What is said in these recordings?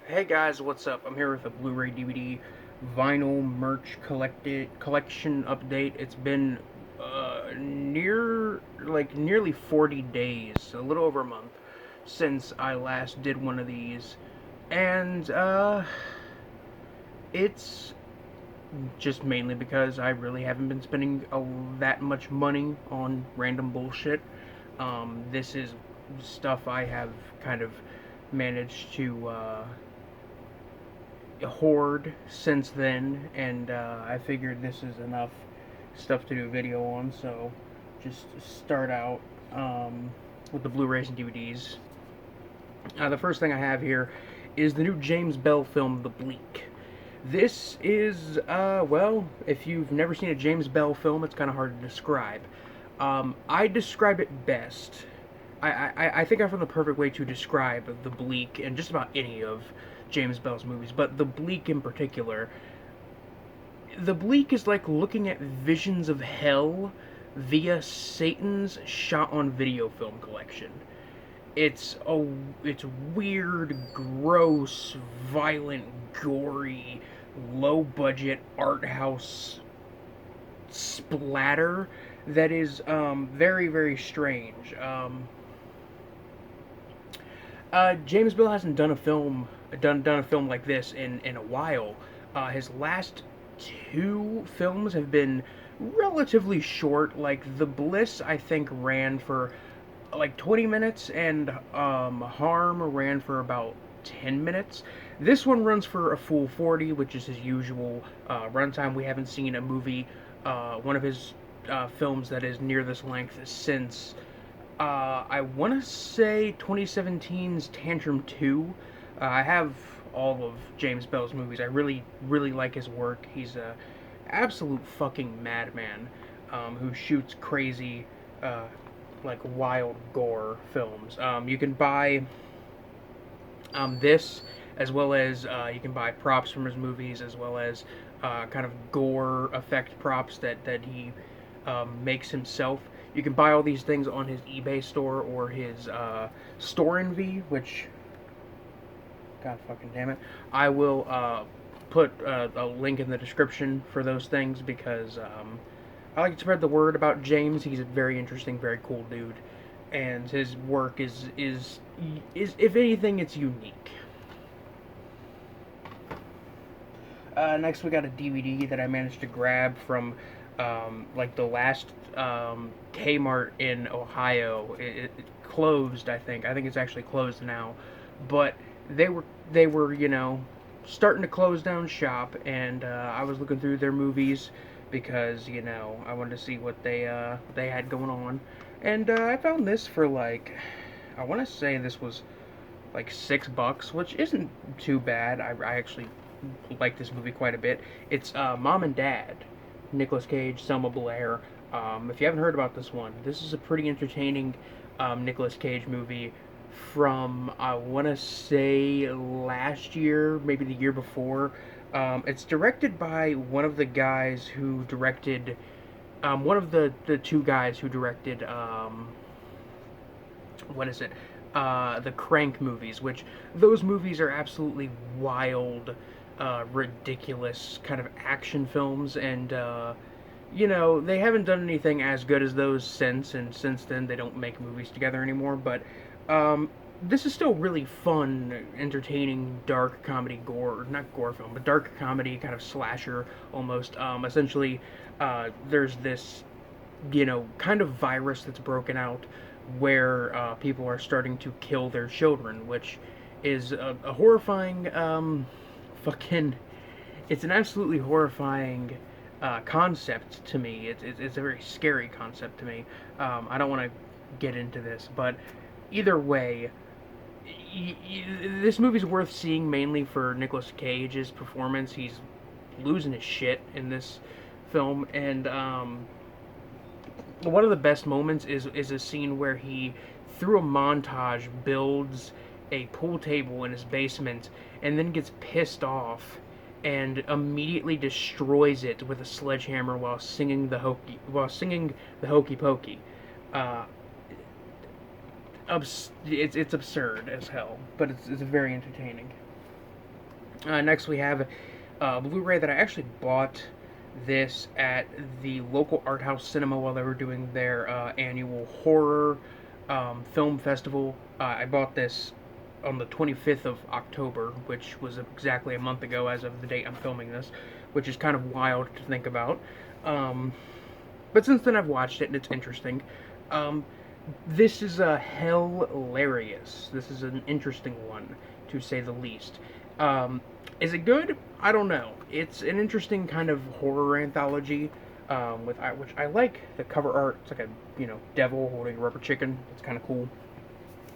Hey guys, what's up? I'm here with a Blu-ray DVD vinyl merch collection update. It's been nearly 40 days, a little over a month since I last did one of these. And it's just mainly because I really haven't been spending that much money on random bullshit. This is stuff I have kind of managed to hoard since then, and I figured this is enough stuff to do a video on, so just start out with the Blu-rays and DVDs. The first thing I have here is the new James Bell film, The Bleak. This is, well, if you've never seen a James Bell film, it's kind of hard to describe. I describe it best. I think I found the perfect way to describe The Bleak and just about any of James Bell's movies, but The Bleak in particular. The Bleak is like looking at visions of hell via Satan's shot on video film collection. It's weird, gross, violent, gory, low budget art house splatter that is very, very strange. James Bell hasn't done a film like this in a while. His last two films have been relatively short. Like The Bliss, I think ran for like 20 minutes, and Harm ran for about 10 minutes. This one runs for a full 40, which is his usual runtime. We haven't seen a movie, one of his films that is near this length since I want to say 2017's Tantrum 2. I have all of James Bell's movies. I really, really like his work. He's a absolute fucking madman who shoots crazy, like wild gore films. You can buy this, as well as you can buy props from his movies, as well as kind of gore effect props that he makes himself. You can buy all these things on his eBay store or his Store Envy, which, God fucking damn it, I will put a link in the description for those things because I like to spread the word about James. He's a very interesting, very cool dude, and his work is if anything, it's unique. Next, we got a DVD that I managed to grab from like the last Kmart in Ohio. It closed, I think. I think it's actually closed now, but they were starting to close down shop, and I was looking through their movies because I wanted to see what they had going on, and I found this for like, I want to say this was like $6, which isn't too bad. I actually like this movie quite a bit. It's Mom and Dad, Nicolas Cage, Selma Blair. If you haven't heard about this one, this is a pretty entertaining Nicolas Cage movie from, I want to say, last year, maybe the year before. It's directed by one of the guys who directed, one of the two guys who directed, what is it? The Crank movies, which those movies are absolutely wild, ridiculous kind of action films, and they haven't done anything as good as those since, and since then they don't make movies together anymore. But this is still really fun, entertaining, dark comedy gore, not gore film, but dark comedy kind of slasher almost. Essentially, there's this kind of virus that's broken out where people are starting to kill their children, which is a horrifying, fucking. It's an absolutely horrifying concept to me. It's a very scary concept to me. I don't want to get into this, but either way, this movie's worth seeing mainly for Nicolas Cage's performance. He's losing his shit in this film, and one of the best moments is a scene where he, through a montage, builds a pool table in his basement and then gets pissed off and immediately destroys it with a sledgehammer while singing the Hokey Pokey. Uh, it's absurd as hell, but it's very entertaining. Next, we have Blu-ray that I actually bought this at the local art house cinema while they were doing their annual horror film festival. I bought this on the 25th of October, which was exactly a month ago as of the date I'm filming this, which is kind of wild to think about. Um, but since then, I've watched it and it's interesting. Um, this is a Larious. This is an interesting one, to say the least. Is it good? I don't know. It's an interesting kind of horror anthology, with which I like the cover art. It's like a devil holding a rubber chicken. It's kind of cool,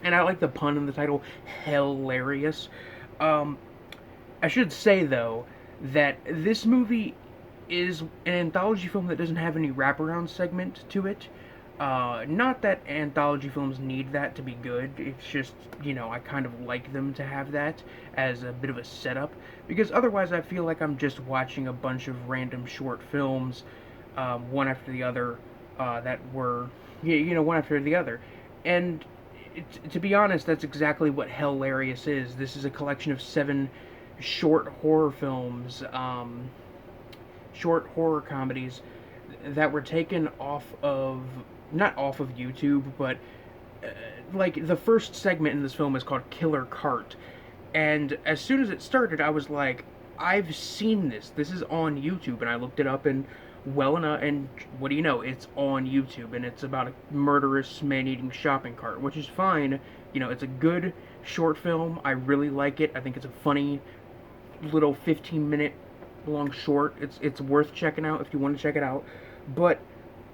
and I like the pun in the title, Hilarious. Um, I should say though that this movie is an anthology film that doesn't have any wraparound segment to it. Not that anthology films need that to be good. It's just, I kind of like them to have that as a bit of a setup. Because otherwise, I feel like I'm just watching a bunch of random short films, one after the other, that were, one after the other. And to be honest, that's exactly what Hilarious is. This is a collection of 7 short horror films, short horror comedies that were taken off of, not off of YouTube, but like the first segment in this film is called Killer Cart, and as soon as it started, I was like, I've seen this. This is on YouTube, and I looked it up, and well enough, and what do you know? It's on YouTube, and it's about a murderous man-eating shopping cart, which is fine. It's a good short film. I really like it. I think it's a funny little 15-minute long short. It's worth checking out if you want to check it out. But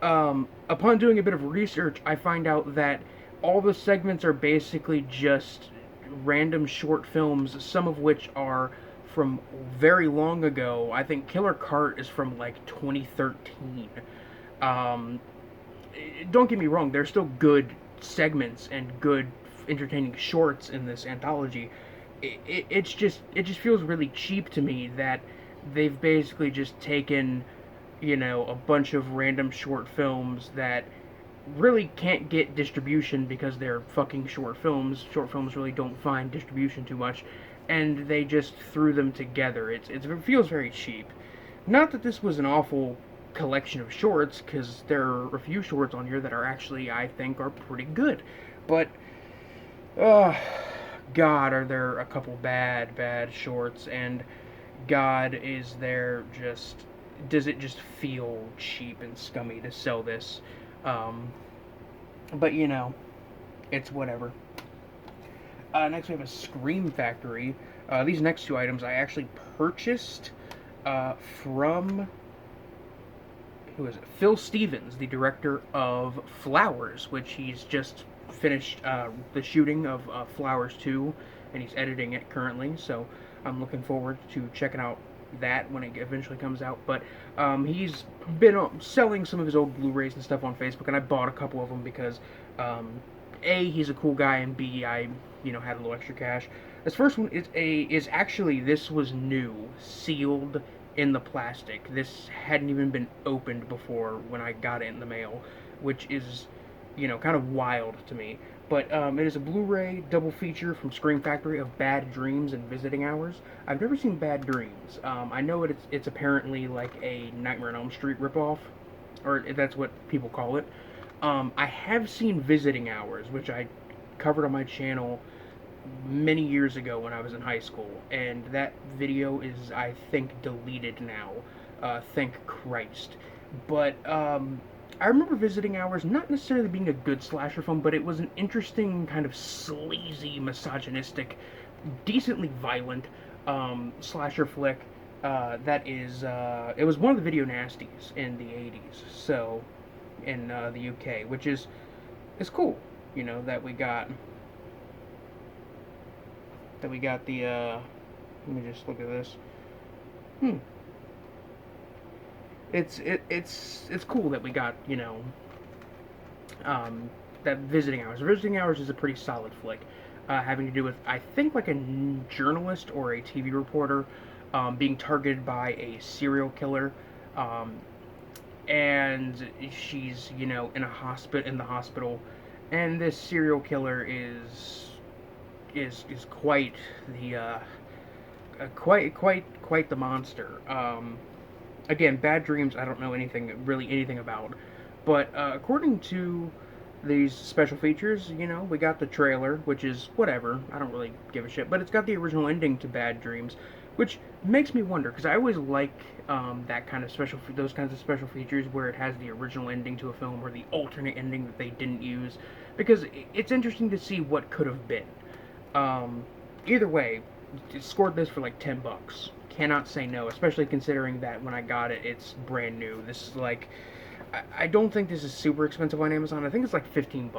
upon doing a bit of research, I find out that all the segments are basically just random short films, some of which are from very long ago. I think Killer Cart is from like 2013. Um, don't get me wrong, there's still good segments and good entertaining shorts in this anthology. It just feels really cheap to me that they've basically just taken a bunch of random short films that really can't get distribution because they're fucking short films. Short films really don't find distribution too much, and they just threw them together. It feels very cheap. Not that this was an awful collection of shorts, because there are a few shorts on here that are actually, I think, are pretty good. But, God, are there a couple bad shorts, and God, is there just... does it just feel cheap and scummy to sell this? But, it's whatever. Next we have a Scream Factory. These next 2 items I actually purchased from... who is it? Phil Stevens, the director of Flowers, which he's just finished the shooting of Flowers 2, and he's editing it currently, so I'm looking forward to checking out that when it eventually comes out. But he's been selling some of his old Blu-rays and stuff on Facebook, and I bought a couple of them because A, he's a cool guy, and B, I had a little extra cash. This first one is actually, this was new, sealed in the plastic. This hadn't even been opened before when I got it in the mail, which is kind of wild to me. But it is a Blu-ray double feature from Scream Factory of Bad Dreams and Visiting Hours. I've never seen Bad Dreams. I know it's apparently like a Nightmare on Elm Street ripoff, or that's what people call it. I have seen Visiting Hours, which I covered on my channel many years ago when I was in high school, and that video is, I think, deleted now. Thank Christ. But I remember Visiting Hours not necessarily being a good slasher film, but it was an interesting kind of sleazy, misogynistic, decently violent slasher flick. It was one of the video nasties in the 80s, so in the UK, which is cool. That we got the let me just look at this. It's cool that we got that Visiting Hours. Visiting Hours is a pretty solid flick, having to do with, I think, like a journalist or a TV reporter being targeted by a serial killer, and she's in the hospital, and this serial killer is quite the quite the monster. Again, Bad Dreams, I don't know anything about, but according to these special features, we got the trailer, which is whatever. I don't really give a shit, but it's got the original ending to Bad Dreams, which makes me wonder because I always like those kinds of special features where it has the original ending to a film or the alternate ending that they didn't use, because it's interesting to see what could have been. Either way, scored this for like $10. Cannot say no, especially considering that when I got it, it's brand new. This is like, I don't think this is super expensive on Amazon. I think it's like $15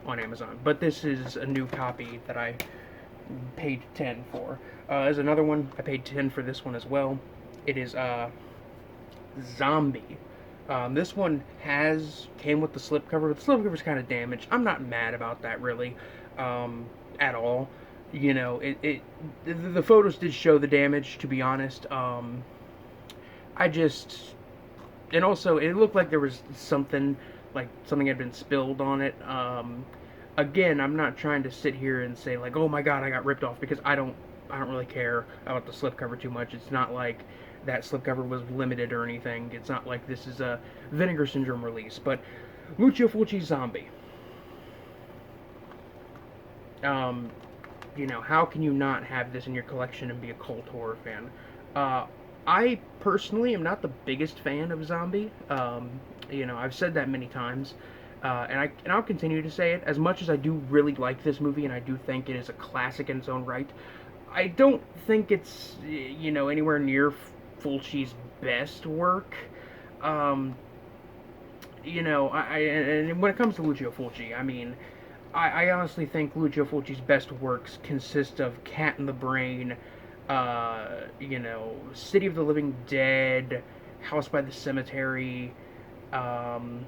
on Amazon. But this is a new copy that I paid 10 for. There's another one. I paid 10 for this one as well. It is Zombie. This one came with the slipcover, but the slipcover is kind of damaged. I'm not mad about that really, at all. The photos did show the damage. To be honest, and also it looked like there was something had been spilled on it. Again, I'm not trying to sit here and say like, oh my god, I got ripped off, because I don't really care about the slipcover too much. It's not like that slipcover was limited or anything. It's not like this is a Vinegar Syndrome release. But Lucio Fulci's Zombie. How can you not have this in your collection and be a cult horror fan? I personally am not the biggest fan of Zombie. I've said that many times, and I'll continue to say it. As much as I do really like this movie, and I do think it is a classic in its own right, I don't think it's anywhere near Fulci's best work. And when it comes to Lucio Fulci, I mean, I honestly think Lucio Fulci's best works consist of Cat in the Brain, City of the Living Dead, House by the Cemetery, Don't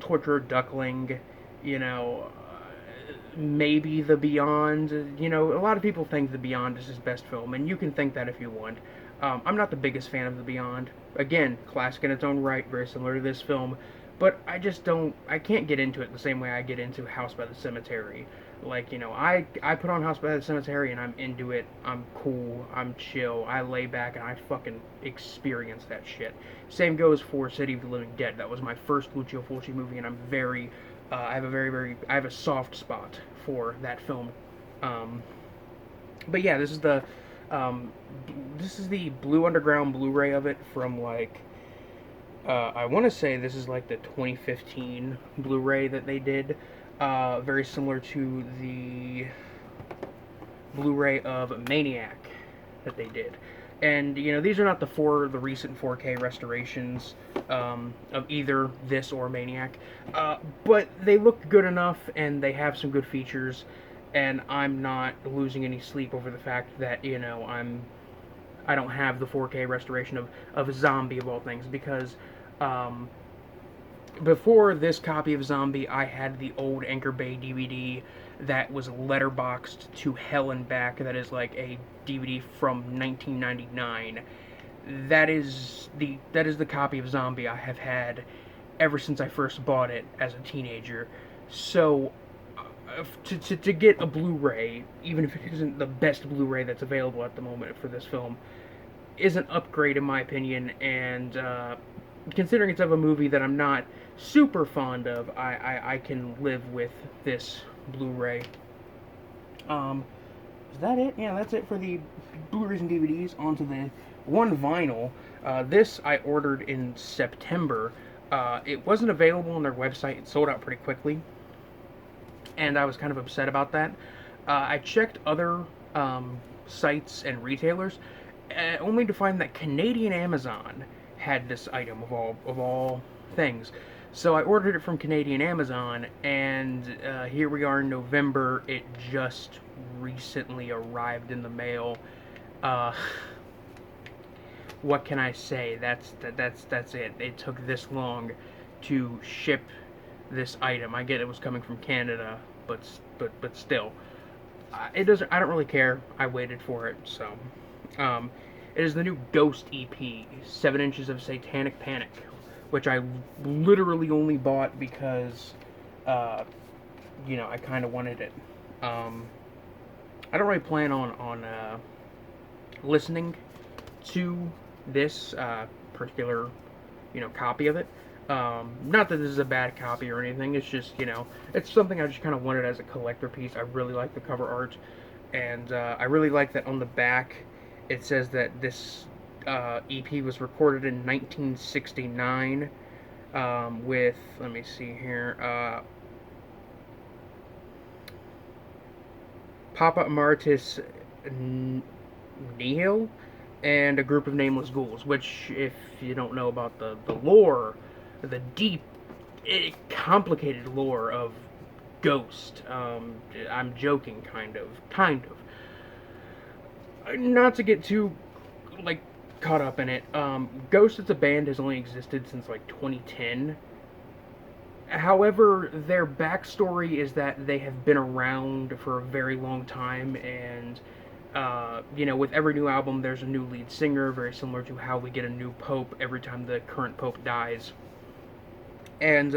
Torture a Duckling, maybe The Beyond. A lot of people think The Beyond is his best film, and you can think that if you want. I'm not the biggest fan of The Beyond. Again, classic in its own right, very similar to this film. But I can't get into it the same way I get into House by the Cemetery. Like, I put on House by the Cemetery and I'm into it. I'm cool. I'm chill. I lay back and I fucking experience that shit. Same goes for City of the Living Dead. That was my first Lucio Fulci movie, and I have a soft spot for that film. But yeah, this is the Blue Underground Blu-ray of it from I want to say this is like the 2015 Blu-ray that they did. Very similar to the Blu-ray of Maniac that they did. And, these are not the recent 4K restorations of either this or Maniac. But they look good enough, and they have some good features, and I'm not losing any sleep over the fact that, I don't have the 4K restoration of Zombie, of all things, because before this copy of Zombie, I had the old Anchor Bay DVD that was letterboxed to hell and back. That is like a DVD from 1999. That is the copy of Zombie I have had ever since I first bought it as a teenager. So to get a Blu-ray, even if it isn't the best Blu-ray that's available at the moment for this film, is an upgrade in my opinion. And considering it's of a movie that I'm not super fond of, I can live with this Blu-ray. Is that it? Yeah, that's it for the Blu-rays and DVDs. Onto the one vinyl. This I ordered in September. It wasn't available on their website. It sold out pretty quickly, and I was kind of upset about that. I checked other sites and retailers, only to find that Canadian Amazon had this item of all things. So I ordered it from Canadian Amazon, and here we are in November. It just recently arrived in the mail. What can I say? That's it. It took this long to ship this item. I get it was coming from Canada, but still, it doesn't. I don't really care. I waited for it, so. It is the new Ghost EP, 7 Inches of Satanic Panic, which I literally only bought because, I kind of wanted it. I don't really plan on listening to this particular, copy of it. Not that this is a bad copy or anything. It's just, it's something I just kind of wanted as a collector piece. I really like the cover art, and I really like that on the back it says that this EP was recorded in 1969 with, let me see here, Papa Martis Nihil and a group of nameless ghouls, which, if you don't know about the lore, the deep, complicated lore of Ghost, I'm joking, kind of. Not to get too, like, caught up in it, Ghost as a band has only existed since, like, 2010. However, their backstory is that they have been around for a very long time, and with every new album, there's a new lead singer, very similar to how we get a new pope every time the current pope dies. And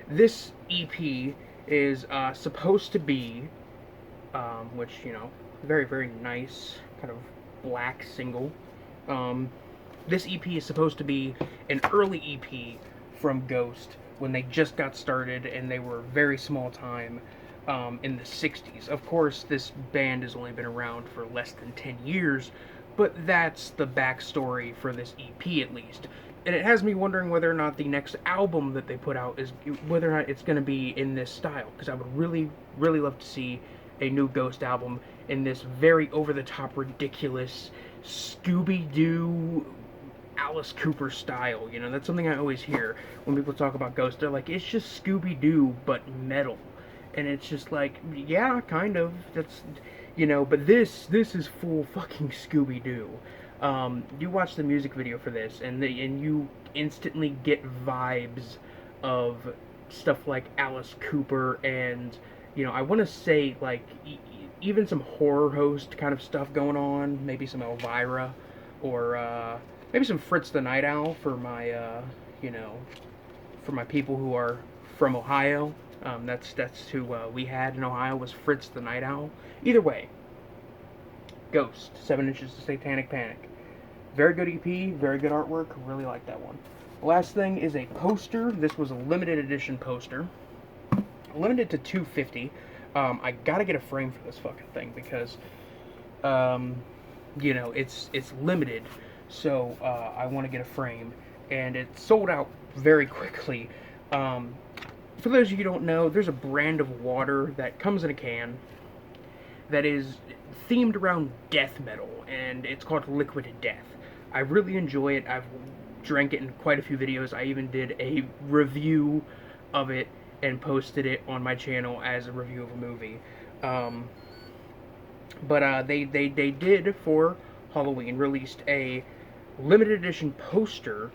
this EP is supposed to be, which, very, very nice, kind of black single. This EP is supposed to be an early EP from Ghost when they just got started and they were very small time. In the 60s. Of course, this band has only been around for less than 10 years, but that's the backstory for this EP at least. And it has me wondering whether or not the next album that they put out is, whether or not it's going to be in this style, because I would really, really love to see a new Ghost album in this very over-the-top, ridiculous, Scooby-Doo, Alice Cooper style. That's something I always hear when people talk about Ghost. They're like, it's just Scooby-Doo, but metal. And it's just like, yeah, kind of. That's, but this is full fucking Scooby-Doo. You watch the music video for this, and you instantly get vibes of stuff like Alice Cooper, and I want to say like even some horror host kind of stuff going on. Maybe some Elvira, or maybe some Fritz the Night Owl for my for my people who are from Ohio. That's who we had in Ohio, was Fritz the Night Owl. Either way, Ghost, 7 Inches of Satanic Panic. Very good EP, very good artwork, really like that one. Last thing is a poster. This was a limited edition poster. Limited to 250. I gotta get a frame for this fucking thing because, it's limited, so I want to get a frame. And it sold out very quickly. For those of you who don't know, there's a brand of water that comes in a can that is themed around death metal, and it's called Liquid Death. I really enjoy it. I've drank it in quite a few videos. I even did a review of it and posted it on my channel as a review of a movie. But they did, for Halloween, released a limited edition poster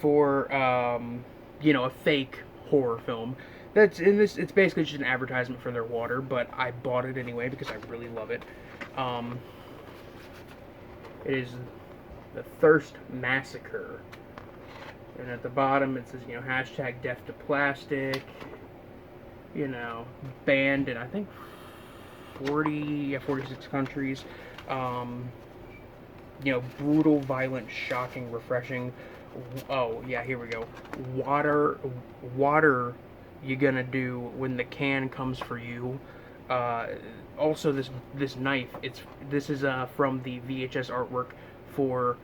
for, a fake horror film. That's in this. It's basically just an advertisement for their water, but I bought it anyway because I really love it. It is the Thirst Massacre, and at the bottom it says, hashtag Death to Plastic. Banned in I think 46 countries. Brutal, violent, shocking, refreshing. Oh, yeah, here we go. Water you gonna do when the can comes for you. Also, this knife, this is from the VHS artwork for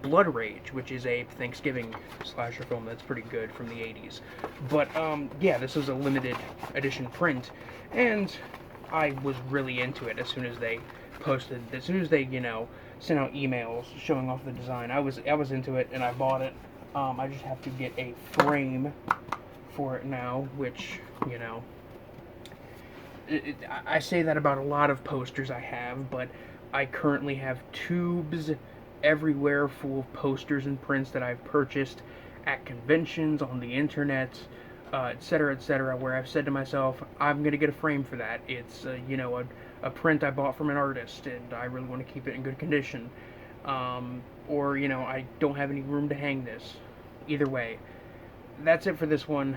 Blood Rage, which is a Thanksgiving slasher film that's pretty good from the 80s. But, yeah, this was a limited edition print, and I was really into it as soon as they sent out emails showing off the design. I was into it, and I bought it. I just have to get a frame for it now, which, I say that about a lot of posters I have, but I currently have tubes everywhere full of posters and prints that I've purchased at conventions, on the internet, etc., where I've said to myself, I'm going to get a frame for that. It's, a print I bought from an artist, and I really want to keep it in good condition. Or, I don't have any room to hang this. Either way, that's it for this one.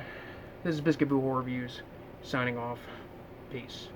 This is Biscuit Boo Horror Reviews, signing off. Peace.